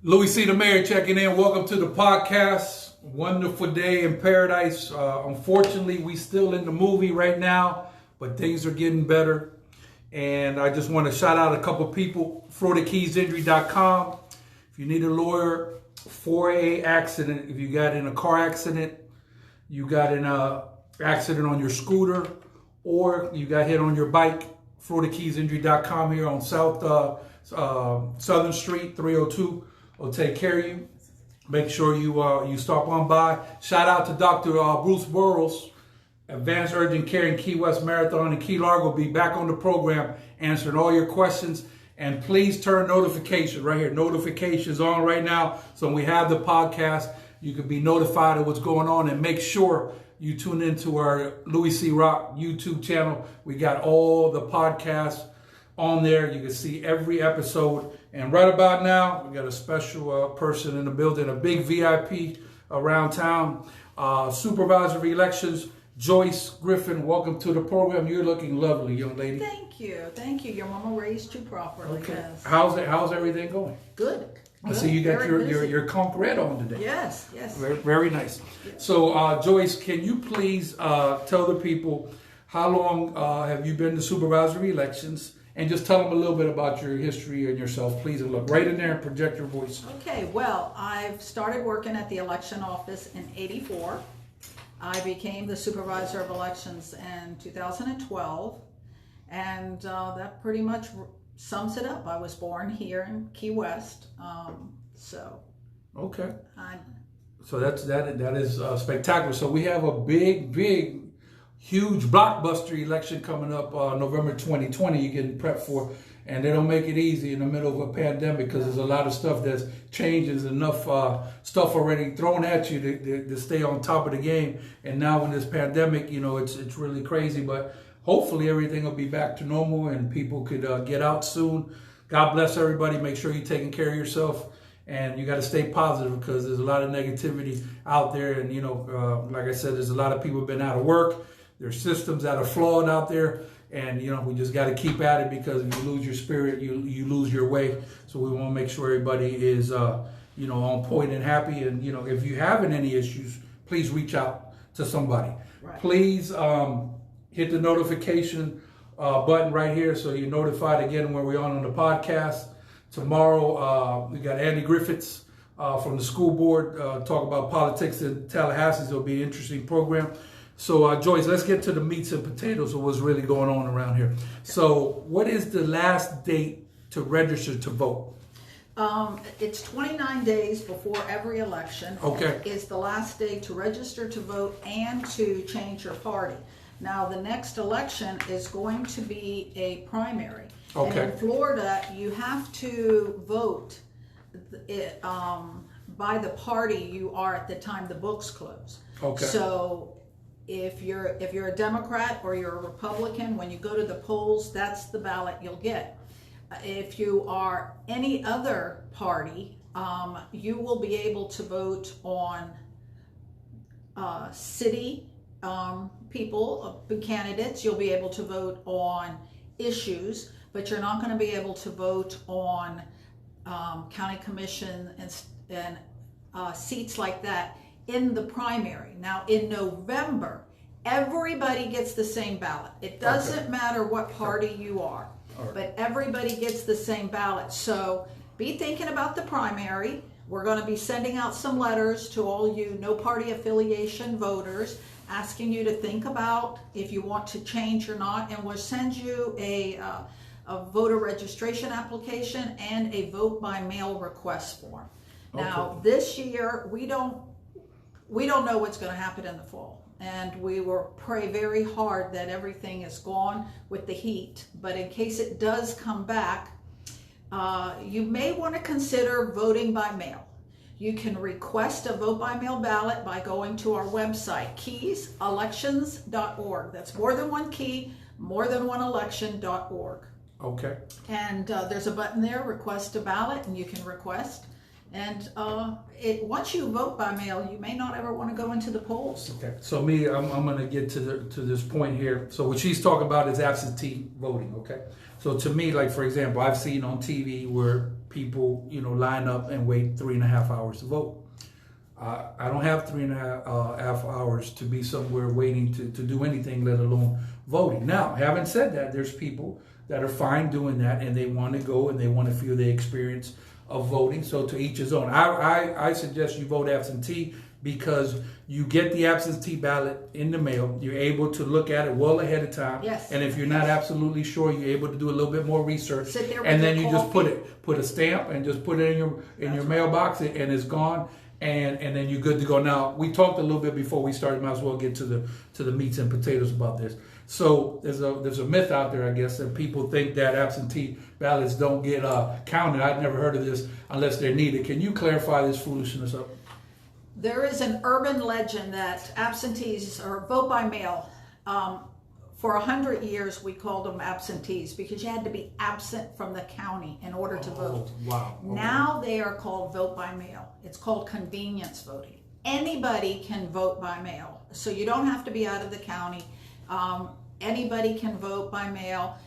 Louie C. the Mayor checking in. Welcome to the podcast. Wonderful day in paradise. Unfortunately, we still in the movie right now, but things are getting better. And I just want to shout out a couple people. FloridaKeysInjury.com. If you need a lawyer for a accident, if you got in a car accident, you got in a accident on your scooter, or you got hit on your bike, FloridaKeysInjury.com here on Southern Street 302. Will take care of you. Make sure you stop on by. Shout out to Dr. Bruce Burrows, Advanced Urgent Care in Key West Marathon in Key Largo. Be back on the program answering all your questions. And please turn notifications right here. Notifications on right now. So when we have the podcast, you can be notified of what's going on. And make sure you tune into our Louie C. Rock YouTube channel. We got all the podcasts on there. You can see every episode. And right about now, we got a special person in the building, a big VIP around town. Supervisor of Elections, Joyce Griffin. Welcome to the program. You're looking lovely, young lady. Thank you. Thank you. Your mama raised you properly. Okay. Yes. How's everything going? Good. I see you got your conch red on today. Yes. Very, very nice. Yes. So, Joyce, can you please tell the people how long have you been the Supervisor of Elections? And just tell them a little bit about your history and yourself, please. And look right in there and project your voice. Okay, well, I've started working at the election office in '84. I became the Supervisor of Elections in 2012. And that pretty much sums it up. I was born here in Key West. Okay. So that is spectacular. So we have a big, huge blockbuster election coming up November 2020. You're getting prepped for, and they don't make it easy in the middle of a pandemic because there's a lot of stuff that's changes, enough stuff already thrown at you to stay on top of the game. And now in this pandemic, you know, it's really crazy, but hopefully everything will be back to normal and people could get out soon. God bless everybody. Make sure you're taking care of yourself. And you got to stay positive because there's a lot of negativity out there. And, you know, like I said, there's a lot of people been out of work. There's systems that are flawed out there, and you know we just got to keep at it because if you lose your spirit, you lose your way. So we want to make sure everybody is you know on point and happy. And you know if you having any issues, please reach out to somebody. Right. Please hit the notification button right here so you're notified again when we're on the podcast. Tomorrow we got Andy Griffiths from the school board talk about politics in Tallahassee. It'll be an interesting program. So, Joyce, let's get to the meats and potatoes of what's really going on around here. So, what is the last date to register to vote? It's 29 days before every election. Okay. Is the last day to register to vote and to change your party. Now, the next election is going to be a primary. Okay. And in Florida, you have to vote by the party you are at the time the books close. Okay. So, if you're a Democrat or you're a Republican, when you go to the polls, that's the ballot you'll get. If you are any other party, you will be able to vote on city people, candidates. You'll be able to vote on issues, but you're not going to be able to vote on county commission and seats like that in the primary. Now in November, everybody gets the same ballot. It doesn't matter what party you are, but everybody gets the same ballot. So be thinking about the primary. We're going to be sending out some letters to all you no party affiliation voters, asking you to think about if you want to change or not, and we'll send you a voter registration application and a vote by mail request form. Now this year we don't know what's going to happen in the fall, and we will pray very hard that everything is gone with the heat. But in case it does come back, you may want to consider voting by mail. You can request a vote by mail ballot by going to our website, keyselections.org. That's more than one key, more than one election.org. Okay. And there's a button there, request a ballot, and you can request. And once you vote by mail, you may not ever want to go into the polls. Okay. So I'm going to get to this point here. So what she's talking about is absentee voting. Okay. So to me, like for example, I've seen on TV where people, line up and wait 3.5 hours to vote. I don't have 3.5 hours to be somewhere waiting to do anything, let alone voting. Now, having said that, there's people that are fine doing that and they want to go and they want to feel the experience of voting. So to each his own. I suggest you vote absentee because you get the absentee ballot in the mail. You're able to look at it well ahead of time. Yes. And if you're not absolutely sure, you're able to do a little bit more research. Sit there with and then your you just coffee. put a stamp and just put it in your mailbox and it's gone. And then you're good to go. Now, we talked a little bit before we started. Might as well get to the meats and potatoes about this. So there's a myth out there, I guess, that people think that absentee ballots don't get counted. I'd never heard of this unless they're needed. Can you clarify this foolishness up? There is an urban legend that absentees or vote by mail. For 100 years, we called them absentees because you had to be absent from the county in order to vote. Wow. Okay. Now they are called vote by mail. It's called convenience voting. Anybody can vote by mail. So you don't have to be out of the county. Anybody can vote by mail.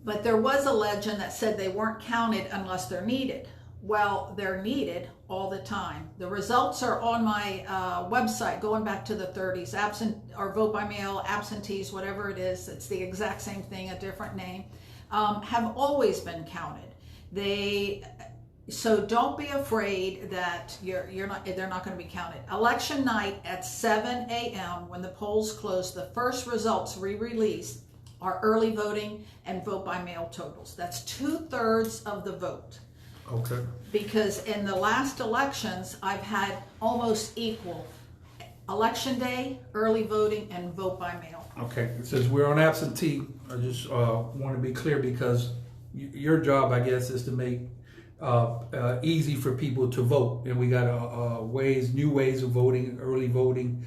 But there was a legend that said they weren't counted unless they're needed. Well, they're needed all the time. The results are on my website going back to the 30s. Absent or vote by mail, absentees, whatever it is, it's the exact same thing, a different name, have always been counted. So don't be afraid that they're not going to be counted. Election night at 7 a.m. when the polls close, the first results re-released are early voting and vote by mail totals. That's 2/3 of the vote. Okay. Because in the last elections, I've had almost equal election day, early voting, and vote by mail. Okay. Since we're on absentee, I just want to be clear because your job, I guess, is to make easy for people to vote, and we got new ways of voting, early voting.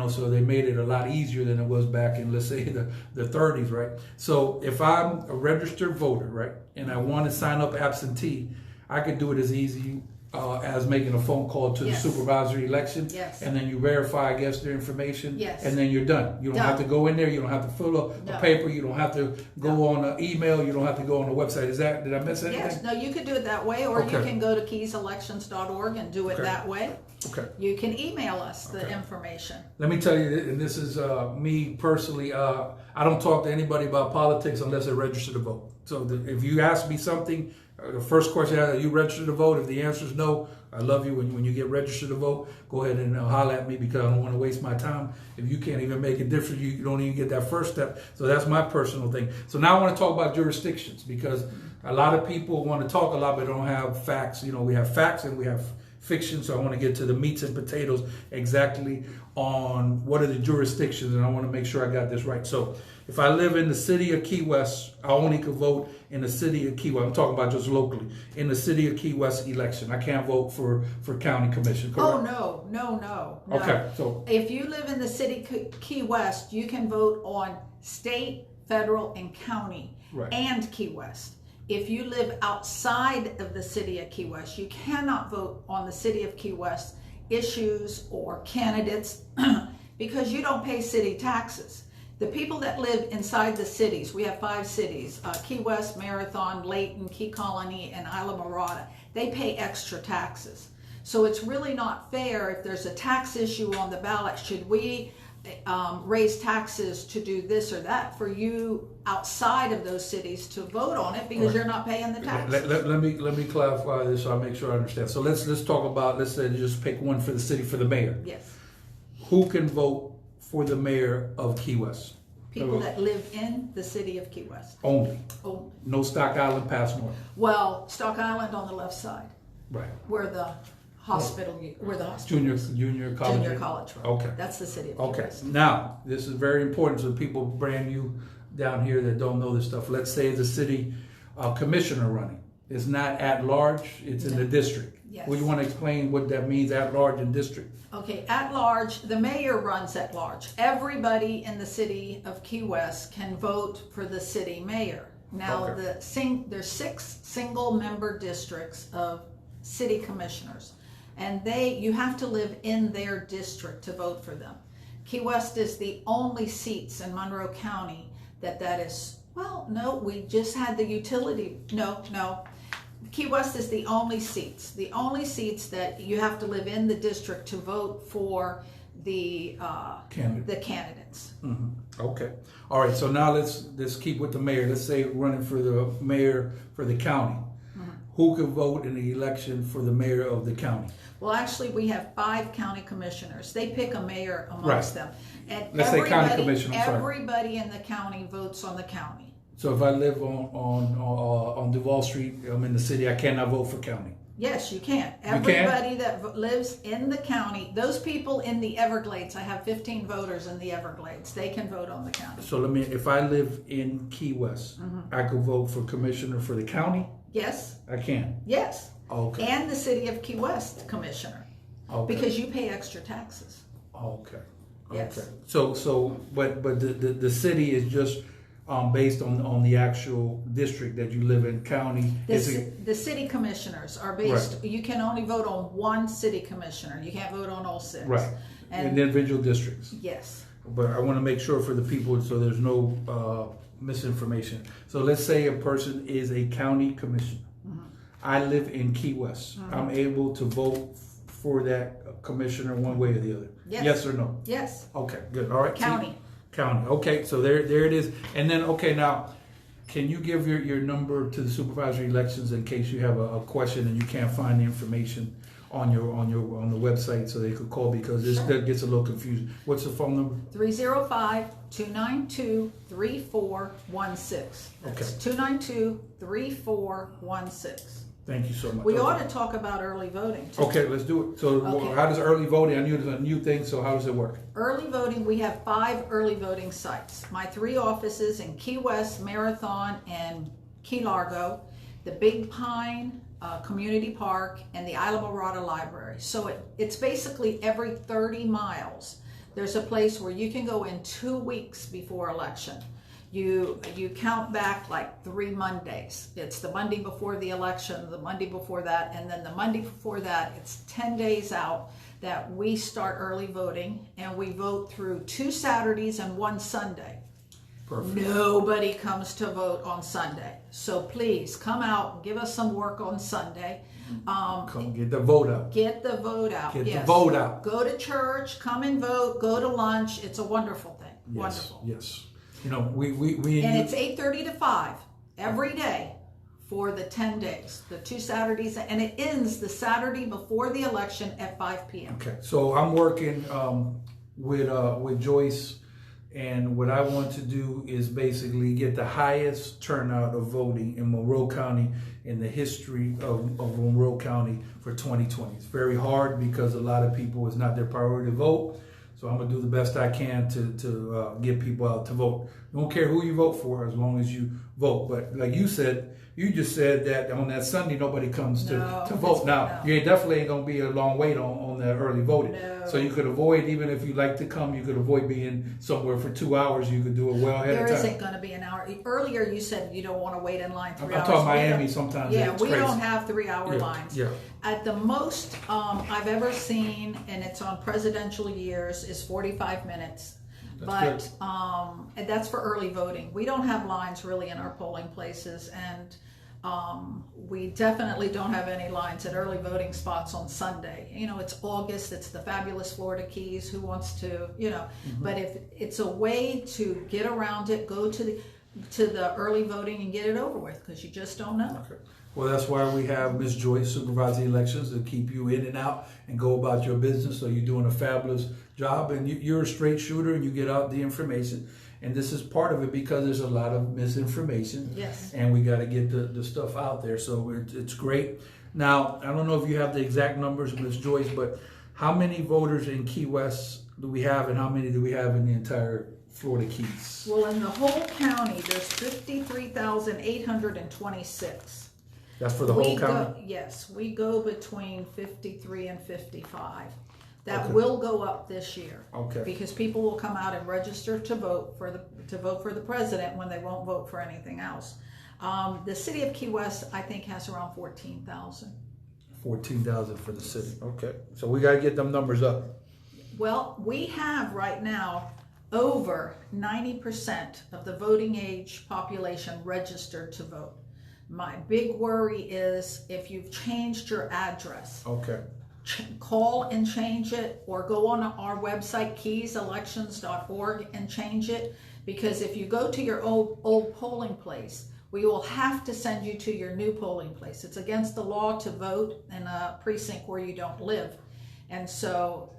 So they made it a lot easier than it was back in, let's say, the 30s, right? So if I'm a registered voter, right, and I want to sign up absentee, I could do it as easy as making a phone call to Yes. the Supervisor of Elections, Yes. and then you verify, I guess, their information, Yes. and then you're done. You don't have to go in there. You don't have to fill up a No. paper. You don't have to go on an email. You don't have to go on a website. Did I miss anything? Yes, no, you could do it that way, or you Okay. can go to keyselections.org and do it Okay. that way. Okay. You can email us the Okay. information. Let me tell you, and this is me personally, I don't talk to anybody about politics unless they're registered to vote. So if you ask me something, the first question I ask, are you registered to vote? If the answer is no, I love you. When you get registered to vote, go ahead and holler at me because I don't want to waste my time. If you can't even make a difference, you don't even get that first step. So that's my personal thing. So now I want to talk about jurisdictions because a lot of people want to talk a lot but don't have facts. We have facts and we have fiction, so I want to get to the meats and potatoes exactly on what are the jurisdictions, and I want to make sure I got this right. So if I live in the city of Key West, I only could vote in the city of Key West. I'm talking about just locally. In the city of Key West election, I can't vote for county commission, correct? Oh, no. Okay, so If you live in the city Key West, you can vote on state, federal, and county, Right. and Key West. If you live outside of the city of Key West, you cannot vote on the city of Key West issues or candidates because you don't pay city taxes. The people that live inside the cities, we have 5 cities, Key West, Marathon, Layton, Key Colony, and Islamorada, they pay extra taxes. So it's really not fair if there's a tax issue on the ballot. Should we raise taxes to do this or that for you outside of those cities to vote on it because you're not paying the taxes? let me clarify this so I make sure I understand. So let's talk about, let's say just pick one for the city, for the mayor. Yes. Who can vote for the mayor of Key West? People that live in the city of Key West. Only. Only. No Stock Island pass north. Well, Stock Island on the left side, Right. where the hospital, Junior college. Junior college road. Okay. That's the city of Key Okay. West. Now, this is very important to people brand new down here that don't know this stuff. Let's say the city commissioner running. It's not at large, it's in the district. Yes. Well, you want to explain what that means, at large and district? Okay, at large, the mayor runs at large. Everybody in the city of Key West can vote for the city mayor. Now, Okay. there's 6 single-member districts of city commissioners, and you have to live in their district to vote for them. Key West is the only seats in Monroe County that is Well, no, we just had the utility. No. Key West is the only seats that you have to live in the district to vote for the candidates. Okay. All right. So now let's keep with the mayor. Let's say running for the mayor for the county. Who can vote in the election for the mayor of the county? Well, actually, we have 5 county commissioners. They pick a mayor amongst them. And let's say county commissioner. Everybody in the county votes on the county. So if I live on Duval Street, I'm in the city, I cannot vote for county. Yes, you can. Everybody that lives in the county, those people in the Everglades, I have 15 voters in the Everglades. They can vote on the county. So if I live in Key West, I could vote for commissioner for the county? Yes. I can? Yes. Okay. And the city of Key West commissioner. Okay. Because you pay extra taxes. Okay. Yes. Okay. But the city is just based on the actual district that you live in, county. The city commissioners are based. Right. You can only vote on one city commissioner. You can't vote on all 6. Right. In individual districts. Yes. But I want to make sure for the people so there's no misinformation. So let's say a person is a county commissioner. I live in Key West. I'm able to vote for that commissioner one way or the other. Yes. Yes or no? Yes. Okay, good. All right. County. County. Okay, so there it is. And then, okay, now, can you give your number to the Supervisor of Elections in case you have a question and you can't find the information on the website so they could call, because that gets a little confusing. What's the phone number? 305-292-3416. That's 292-3416. Thank you so much. We ought to talk about early voting too. Okay, let's do it. So how does early voting, I knew it was a new thing, so how does it work? Early voting, we have 5 early voting sites. My 3 offices in Key West, Marathon, and Key Largo, the Big Pine Community Park, and the Islamorada Library. So it's basically every 30 miles. There's a place where you can go in 2 weeks before election. You count back like 3 Mondays. It's the Monday before the election, the Monday before that, and then the Monday before that. It's 10 days out that we start early voting, and we vote through 2 Saturdays and 1 Sunday. Perfect. Nobody comes to vote on Sunday. So please come out and give us some work on Sunday. Come get the vote out. Get the vote out. Get the vote out. Go to church, come and vote, go to lunch. It's a wonderful thing. Yes, wonderful. Yes. You know, we and it's 8:30 to 5 every day for the 10 days, the 2 Saturdays, and it ends the Saturday before the election at 5 p.m. Okay, so I'm working with Joyce, and what I want to do is basically get the highest turnout of voting in Monroe County in the history of Monroe County for 2020. It's very hard because a lot of people, it's not their priority to vote. So I'm gonna do the best I can to get people out to vote. Don't care who you vote for as long as you vote. But like you said, you just said that on that Sunday nobody comes to vote. Now, you definitely ain't gonna be a long wait on the early voting. No. So you could avoid, even if you like to come, you could avoid being somewhere for 2 hours. You could do it well ahead of time. There isn't gonna be an hour. Earlier you said you don't want to wait in line 3 hours. I'm talking Miami sometimes. Yeah, we crazy. don't have 3-hour lines. Yeah. At the most I've ever seen, and it's on presidential years, is 45 minutes. But and that's for early voting. We don't have lines really in our polling places, and we definitely don't have any lines at early voting spots on Sunday. You know, it's August, it's the fabulous Florida Keys, who wants to, you know, but if it's a way to get around it, go to the early voting and get it over with, because you just don't know. Okay. Well, that's why we have Ms. Joyce, Supervisor of Elections, to keep you in and out and go about your business. So you're doing a fabulous job, and you're a straight shooter, and you get out the information. And this is part of it because there's a lot of misinformation. Yes. And we got to get the stuff out there. So it's great. Now, I don't know if you have the exact numbers, Ms. Joyce, but how many voters in Key West do we have, and how many do we have in the entire Florida Keys? Well, in the whole county, there's 53,826. That's for the whole county? Yes, we go between 53 and 55. That will go up this year. Okay. Because people will come out and register to vote for the president when they won't vote for anything else. The city of Key West, I think, has around 14,000. 14,000 for the city. Okay. So we got to get them numbers up. Well, we have right now over 90% of the voting age population registered to vote. My big worry is if you've changed your address. Okay. Call and change it, or go on our website, keyselections.org, and change it. Because if you go to your old polling place, we will have to send you to your new polling place. It's against the law to vote in a precinct where you don't live. And so,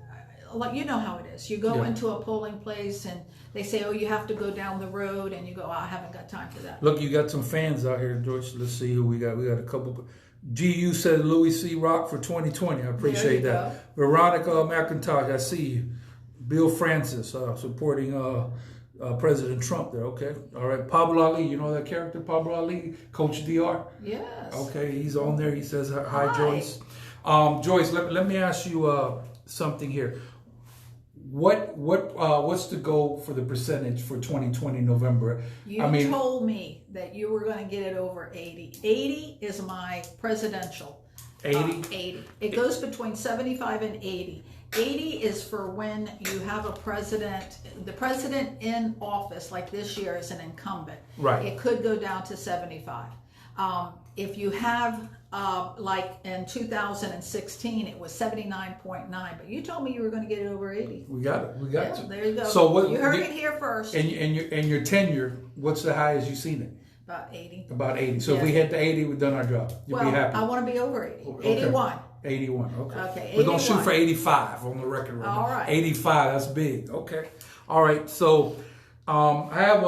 like, you know how it is. You go into a polling place and they say, oh, you have to go down the road, and you go, oh, I haven't got time for that. Look, you got some fans out here, Joyce. Let's see who we got. We got a couple. GU said Louie C. Rock for 2020. I appreciate that. Go. Veronica McIntosh, I see you. Bill Francis supporting President Trump there. Okay. All right. Pablo Ali, you know that character, Pablo Ali? Coach DR? Yes. Okay, he's on there. He says, hi. Joyce. Joyce, let me ask you something here. What's the goal for the percentage for 2020 November? You told me that you were going to get it over 80. 80 is my presidential. 80? 80. It goes between 75 and 80. 80 is for when you have a president, the president in office, like this year is an incumbent. Right. It could go down to 75. If you have, like in 2016, it was 79.9, but you told me you were going to get it over 80. We got it. We got it. There you go. So you heard it here first. And your tenure, what's the highest you've seen it? About 80. About 80. So if we hit the 80, we've done our job. You'll be happy. I want to be over 80. Okay. 81. 81. Okay. Okay. We're going to shoot for 85 on the record right now. All right. 85. That's big. Okay. All right. So I have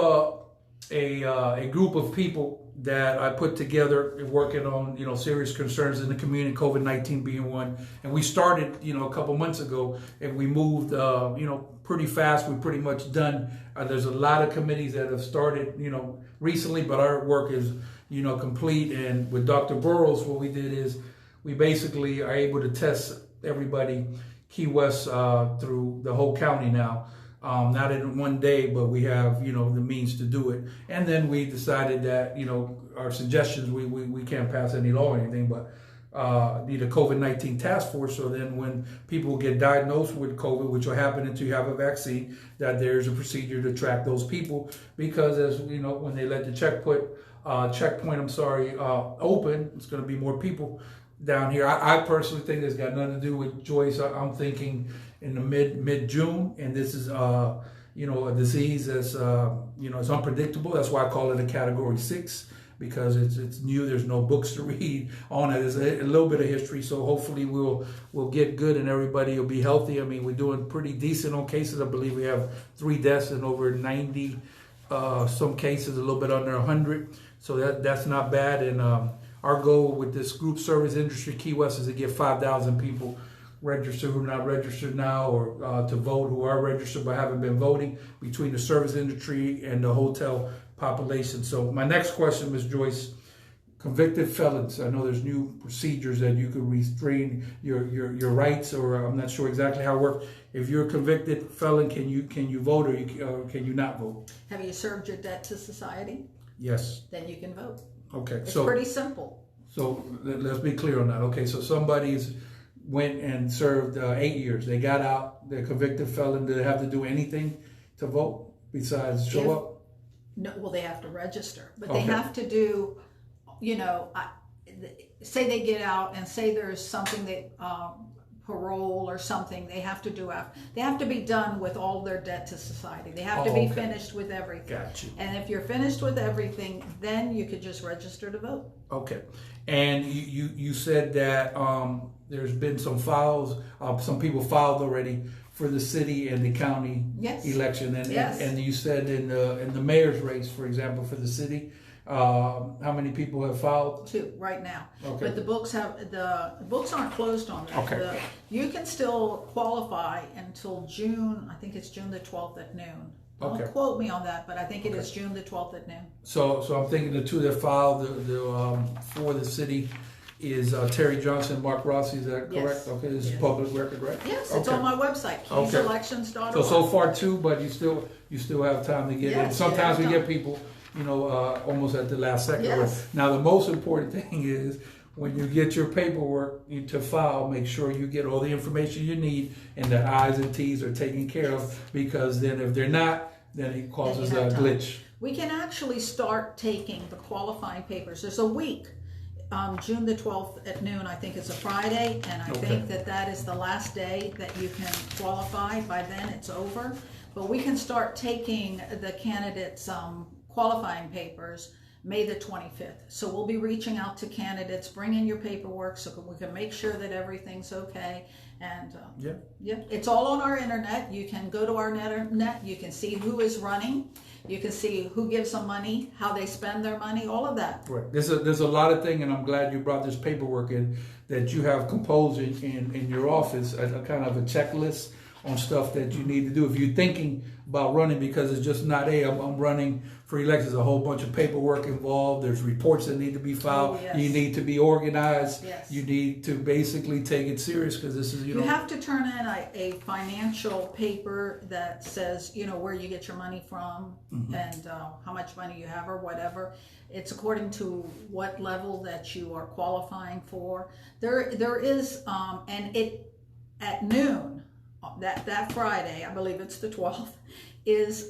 a group of people that I put together working on, serious concerns in the community, COVID-19 being one. And we started, a couple months ago, and we moved, pretty fast. We're pretty much done. There's a lot of committees that have started, recently, but our work is, complete. And with Dr. Burrows, what we did is we basically are able to test everybody, Key West, through the whole county now. Not in one day, but we have, the means to do it. And then we decided that, our suggestions, we can't pass any law or anything, but need a COVID-19 task force. So then when people get diagnosed with COVID, which will happen until you have a vaccine, that there's a procedure to track those people. Because as when they let the checkpoint, open, it's going to be more people down here. I personally think it's got nothing to do with Joyce. I'm thinking in the mid-June, and this is a disease that's it's unpredictable. That's why I call it a Category 6, because it's new. There's no books to read on it. There's a little bit of history, so hopefully we'll get good and everybody will be healthy. I mean, we're doing pretty decent on cases. I believe we have 3 deaths and over 90 some cases, a little bit under 100. So that's not bad. And our goal with this group service industry, Key West, is to get 5,000 people registered who are not registered now, or to vote who are registered but haven't been voting, between the service industry and the hotel population. So my next question, Ms. Joyce, convicted felons. I know there's new procedures that you could restrain your rights, or I'm not sure exactly how it works. If you're a convicted felon, can you vote, or can you not vote? Have you served your debt to society? Yes. Then you can vote. Okay. It's pretty simple. So let's be clear on that. Okay, so somebody's went and served 8 years. They got out. They're a convicted felon. Do they have to do anything to vote besides show up? No. Well, they have to register, but they have to do. Say they get out and say there's something that parole or something they have to do after. They have to be done with all their debt to society. They have to be finished with everything. Got you. And if you're finished with everything, then you could just register to vote. Okay. And you said that there's been some files. Some people filed already for the city and the county election. And and you said in the mayor's race, for example, for the city. How many people have filed? 2 right now. Okay. But the books aren't closed on that. Okay. You can still qualify until June. I think it's June the 12th at noon. Don't quote me on that, but I think it is June the 12th at noon. So I'm thinking the 2 that filed for the city is Terry Johnson, Mark Rossi. Is that correct? Yes. Okay, this is public record, right? Yes, it's on my website, keyselections.org. So far 2, but you still have time to get in. Sometimes we get people, almost at the last second. Yes. Now the most important thing is when you get your paperwork to file, make sure you get all the information you need and the I's and T's are taken care of, because then if they're not, then it causes a glitch. We can actually start taking the qualifying papers. There's a week, June the 12th at noon, I think it's a Friday, and I think that is the last day that you can qualify. By then it's over. But we can start taking the candidates' qualifying papers May the 25th. So we'll be reaching out to candidates, bring in your paperwork so we can make sure that everything's okay. And it's all on our internet. You can go to our net, you can see who is running, you can see who gives them money, how they spend their money, all of that. Right. There's a lot of things, and I'm glad you brought this paperwork in that you have composed in your office, a kind of a checklist on stuff that you need to do if you're thinking about running, because it's just not, hey, I'm running for elections. There's a whole bunch of paperwork involved. There's reports that need to be filed. You need to be organized. You need to basically take it serious, because this is, you have to turn in a financial paper that says, where you get your money from and how much money you have or whatever. It's according to what level that you are qualifying for. There is, and it at noon, that Friday, I believe it's the 12th, is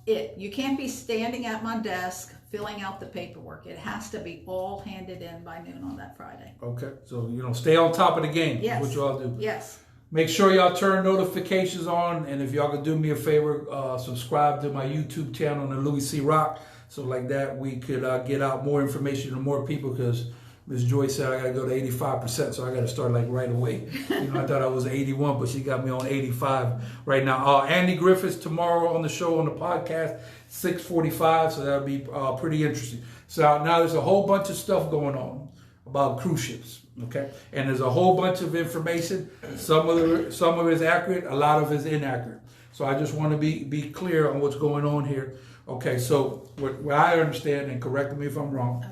you can't be standing at my desk filling out the paperwork. It has to be all handed in by noon on that Friday. Okay, so stay on top of the game. Yes. Is what y'all do. Yes. Make sure y'all turn notifications on, and if y'all could do me a favor, subscribe to my YouTube channel, the Louie C. Rock, so like that we could get out more information to more people, because Ms. Joyce said I got to go to 85%, so I got to start like right away. I thought I was 81, but she got me on 85 right now. Andy Griffiths tomorrow on the show, on the podcast, 6:45, so that'll be pretty interesting. So now there's a whole bunch of stuff going on about cruise ships, okay? And there's a whole bunch of information. Some of it is accurate, a lot of it is inaccurate. So I just want to be clear on what's going on here. Okay, so what I understand, and correct me if I'm wrong,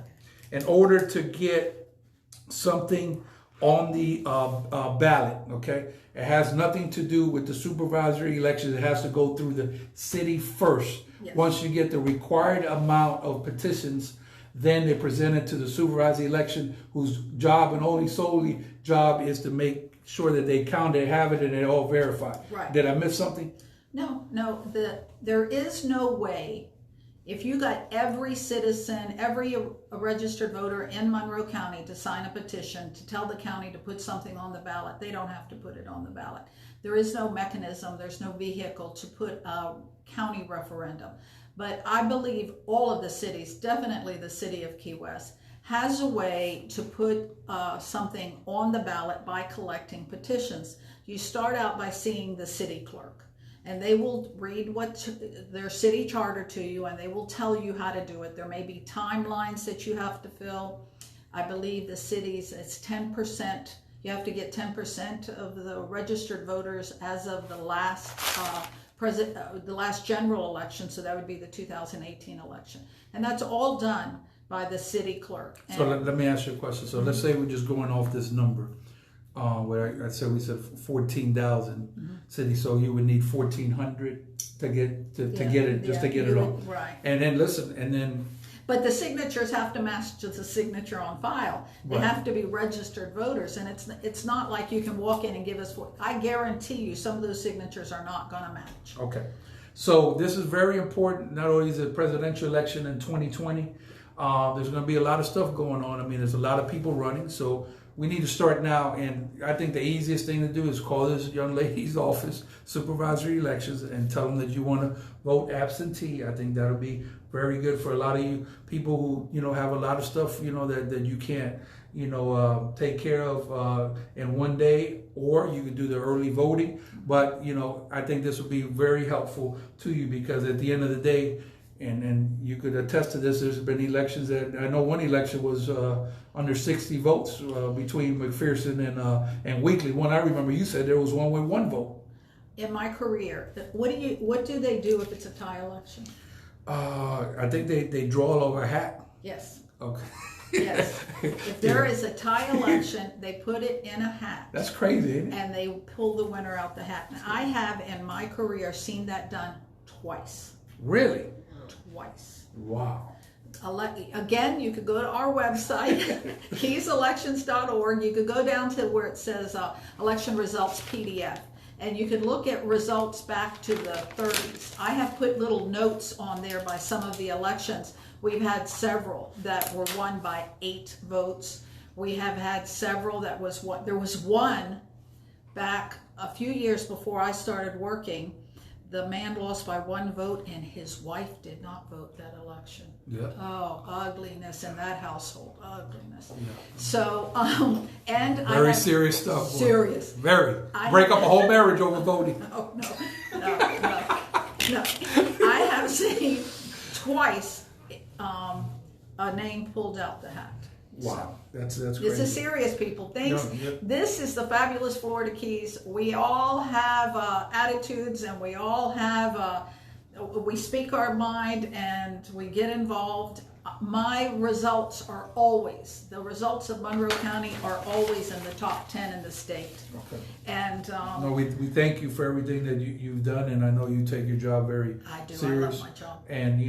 in order to get something on the ballot, okay, it has nothing to do with the supervisory elections. It has to go through the city first. Yes. Once you get the required amount of petitions, then they present it to the supervisory election, whose job and only solely job is to make sure that they count, they have it, and they're all verified. Right. Did I miss something? No. There is no way. If you got every citizen, every registered voter in Monroe County to sign a petition to tell the county to put something on the ballot, they don't have to put it on the ballot. There is no mechanism, there's no vehicle to put a county referendum. But I believe all of the cities, definitely the city of Key West, has a way to put something on the ballot by collecting petitions. You start out by seeing the city clerk, and they will read their city charter to you, and they will tell you how to do it. There may be timelines that you have to fill. I believe the cities, it's 10%. You have to get 10% of the registered voters as of the last the last general election, so that would be the 2018 election. And that's all done by the city clerk. And so let me ask you a question. So let's say we're just going off this number. Where we said 14,000 cities, so you would need 1,400 to get it on. Right. And then but the signatures have to match to the signature on file. They have to be registered voters, and it's not like you can walk in and give us. I guarantee you, some of those signatures are not going to match. Okay, so this is very important. Not only is it a presidential election in 2020, there's going to be a lot of stuff going on. I mean, there's a lot of people running, so we need to start now, and I think the easiest thing to do is call this young lady's office, Supervisory Elections, and tell them that you want to vote absentee. I think that'll be very good for a lot of you people who, have a lot of stuff, that you can't, take care of in one day, or you can do the early voting. But, I think this will be very helpful to you, because at the end of the day, and you could attest to this, there's been elections that, I know one election was under 60 votes between McPherson and Weekly. One I remember you said there was one with one vote. In my career, what do they do if it's a tie election? I think they draw it over a hat. Yes. Okay. Yes. If there is a tie election, they put it in a hat. That's crazy, isn't it? And they pull the winner out the hat. And I have, in my career, seen that done twice. Really? Twice. Wow. Again, you could go to our website, keyselections.org. You could go down to where it says election results PDF, and you can look at results back to the 30s. I have put little notes on there by some of the elections. We've had several that were won by 8 votes. We have had several that was what there was one back a few years before I started working. The man lost by 1 vote, and his wife did not vote that election. Yeah. Oh, ugliness in that household, ugliness. Yeah. So, and very serious stuff. Boy. Serious. Very. Break up a whole marriage over voting. No. I have seen twice a name pulled out the hat. Wow, that's crazy. This is serious, people. This is the fabulous Florida Keys. We all have attitudes, and we all have, we speak our mind, and we get involved. My results are always, the results of Monroe County are always in the top 10 in the state. Okay. And no, we thank you for everything that you've done, and I know you take your job very serious. I love my job. And,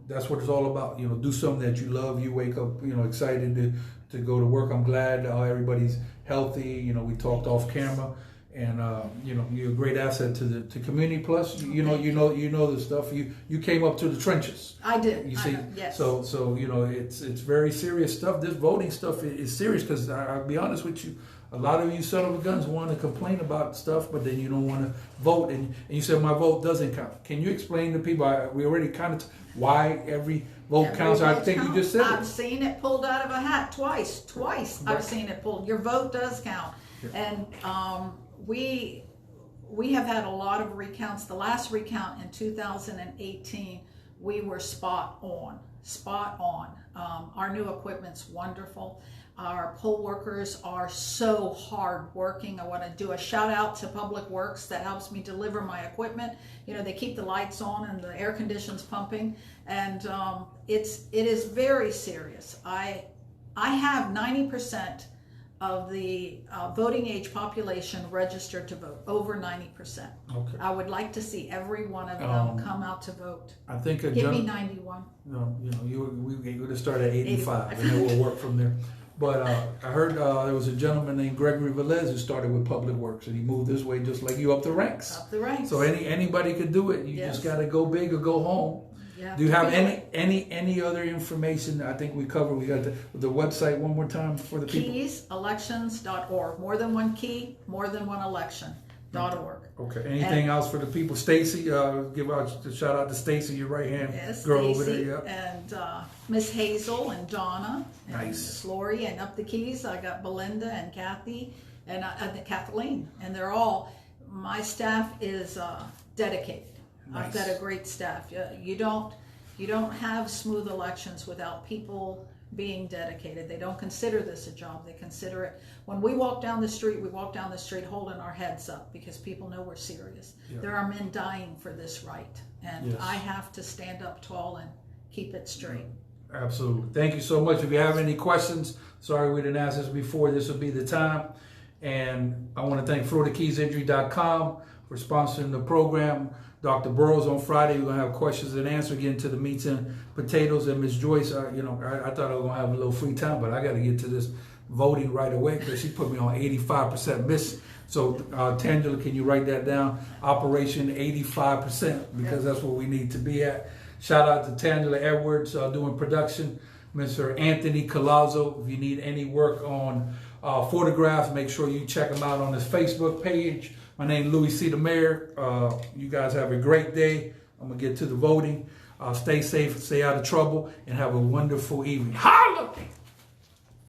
that's what it's all about. Do something that you love. You wake up, excited to go to work. I'm glad everybody's healthy. We talked off camera, and you're a great asset to the community. Plus, you know the stuff. You came up to the trenches. I did. You see, yes. So it's very serious stuff. This voting stuff is serious because I'll be honest with you. A lot of you son of a guns want to complain about stuff, but then you don't want to vote. And you said my vote doesn't count. Can you explain to people? We already kind of why every vote counts. I think you just said I've seen it pulled out of a hat twice. Right. I've seen it pulled. Your vote does count. Yeah. And we have had a lot of recounts. The last recount in 2018, we were spot on. Our new equipment's wonderful. Our poll workers are so hard working. I want to do a shout out to Public Works that helps me deliver my equipment. They keep the lights on and the air conditions pumping, and it is very serious. I have 90% of the voting age population registered to vote, over 90%. Okay. I would like to see every one of them come out to vote. I think give me 91. No, we're going to start at 85, and then we'll work from there. But I heard there was a gentleman named Gregory Velez who started with Public Works, and he moved this way just like you up the ranks. Up the ranks. So anybody could do it. You just got to go big or go home. Yeah. Do you have any other information? I think we covered. We got the website one more time for the people. Keyselections.org. More than one key, more than one election.org. Okay. Anything else for the people? Stacy, give out a shout out to Stacy, your right hand girl over there. Yeah. And Miss Hazel and Donna and Miss Lori, and up the Keys I got Belinda and Kathy and Kathleen, and they're all. My staff is dedicated. Nice. I've got a great staff. You don't have smooth elections without people being dedicated. They don't consider this a job. They consider it. When we walk down the street holding our heads up because people know we're serious. Yeah. There are men dying for this right, and I have to stand up tall and keep it straight. Absolutely. Thank you so much. If you have any questions, sorry we didn't ask this before, this will be the time. And I want to thank FloridaKeysInjury.com for sponsoring the program. Dr. Burrows on Friday, we're going to have questions and answers, get into the meats and potatoes. And Miss Joyce, I thought I was going to have a little free time, but I got to get to this voting right away because she put me on 85% miss. So, Tangela, can you write that down? Operation 85%, because that's what we need to be at. Shout out to Tangela Edwards doing production. Mr. Anthony Collazo, if you need any work on photographs, make sure you check him out on his Facebook page. My name is Louie C. the Mayor. You guys have a great day. I'm going to get to the voting. Stay safe, stay out of trouble, and have a wonderful evening. Holla!